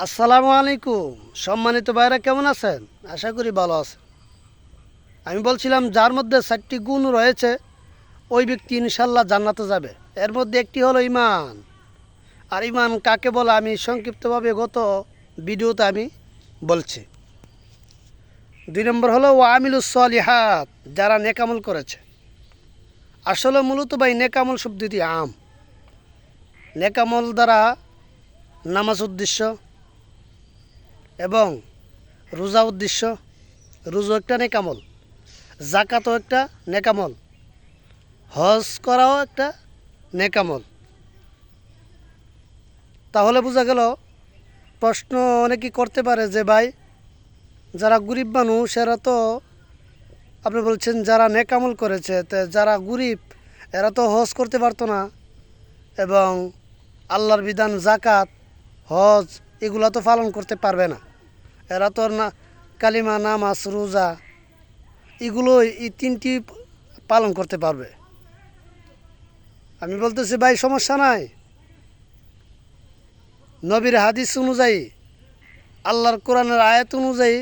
আসসালামু আলাইকুম। সম্মানিত ভাইরা কেমন আছেন? আশা করি ভালো আছেন। আমি বলছিলাম যার মধ্যে 4টি গুণ রয়েছে ওই ব্যক্তি ইনশাল্লাহ জান্নাতে যাবে। এর মধ্যে একটি হলো ঈমান। আর ঈমান কাকে বলে আমি সংক্ষিপ্তভাবে গত ভিডিওতে আমি বলছি। 2 নম্বর হলো ওয়ামিলুস সলিহাত, যারা নেকামল করেছে। আসলে মূলত ভাই নেকামল শব্দটি আম। নেকামল দ্বারা নামাজ উদ্দেশ্য এবং রোজা উদ্দেশ্য। রোজা একটা নেকামল, জাকাতও একটা নেকামল, হজ করাও একটা নেকামল। তাহলে বোঝা গেল, প্রশ্ন অনেকেই করতে পারে যে ভাই, যারা গরিব মানুষ এরা তো, আপনি বলছেন যারা নেকামল করেছে, তো যারা গরিব এরা তো হজ করতে পারতো না, এবং আল্লাহর বিধান জাকাত হজ এগুলো তো পালন করতে পারবে না। এরা তো না কালিমা নামাজ রোজা এগুলো এই 3টি পালন করতে পারবে। আমি বলতেছি ভাই সমস্যা নাই। নবীর হাদিস অনুযায়ী, আল্লাহর কোরআনের আয়াত অনুযায়ী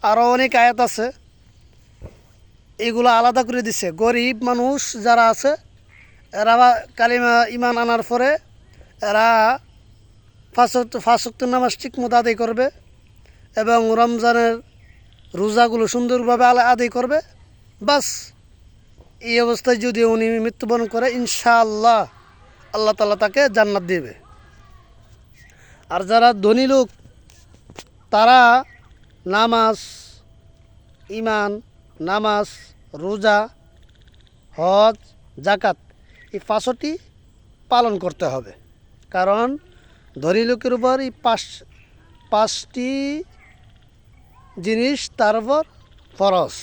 আরও অনেক আয়াত আছে, এগুলো আলাদা করে দিছে। গরিব মানুষ যারা আছে এরা কালিমা ইমান আনার পরে এরা পাঁচ ওয়াক্ত নামাজ ঠিকমতো আদায় করবে এবং রমজানের রোজাগুলো সুন্দরভাবে আদায় করবে। বাস এই অবস্থায় যদি উনি মৃত্যুবরণ করে, ইনশাআল্লাহ আল্লাহ তাআলা তাকে জান্নাত দেবে। আর যারা ধনী লোক তারা নামাজ, ঈমান, নামাজ, রোজা, হজ, জাকাত এই 5টি পালন করতে হবে। কারণ ধনী লোকের উপর এই 5টি জিনিস তার উপর ফরজ।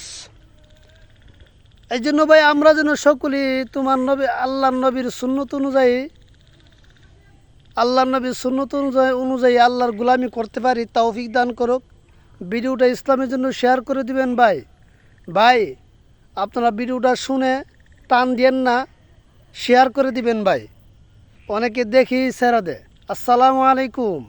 এই জন্য ভাই আমরা যেন সকলেই তোমার নবী আল্লাহর নবীর সুন্নত অনুযায়ী আল্লাহর গোলামি করতে পারি, তৌফিক দান করুক। ভিডিওটা ইসলামের জন্য শেয়ার করে দিবেন ভাই আপনারা ভিডিওটা শুনে টান দিয়েন না, শেয়ার করে দিবেন ভাই। অনেকে দেখি ছেড়ে দেয়। আসসালামু আলাইকুম।